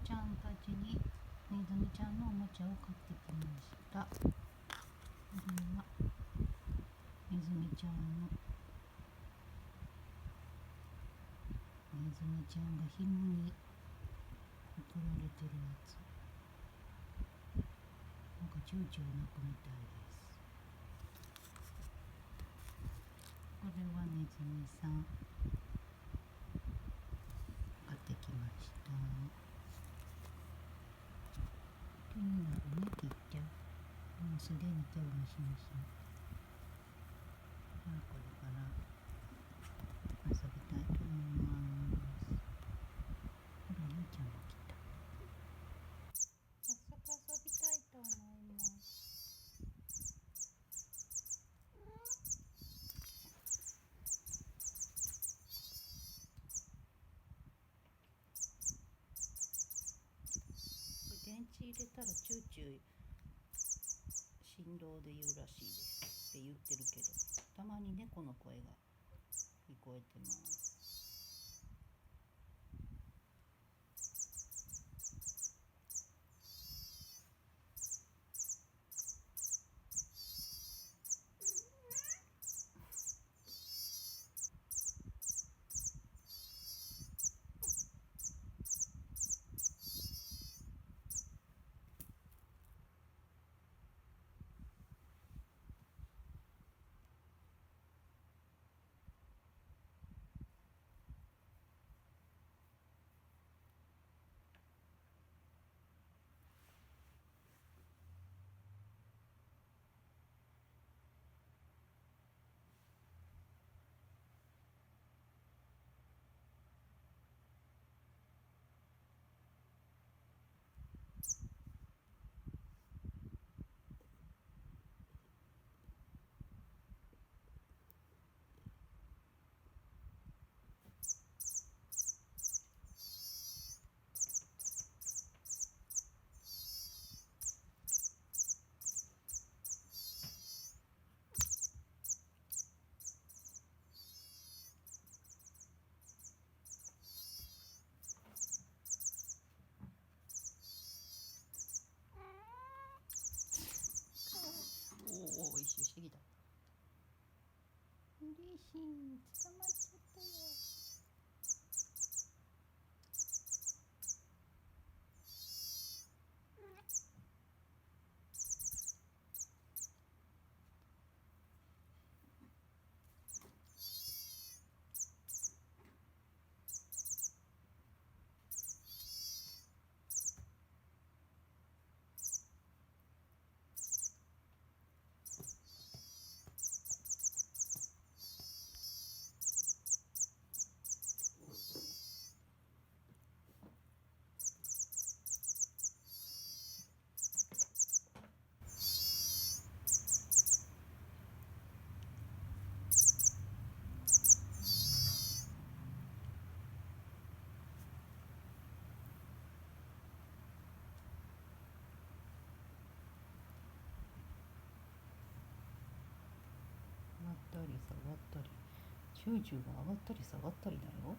ちゃんたちにねずみちゃんのおもちゃを買ってきました。これはねずみちゃんのねずみちゃんが紐にくくられてるやつ。なんかチューチュー鳴くみたいです。これはねずみさん買ってきました。気になるね、きっちゃん。もうすでに手をムシムシ。これから遊びたいと思います。ほら、ゆうちゃんも来た。早速遊びたいと思います。電池入れたらチューチュー振動で言うらしいですって言ってるけど、たまに猫の声が聞こえてます。おお、一周してきた。嬉しい、捕まっちゃったよ。上がったり下がったり、チューチューが上がったり下がったりだよ。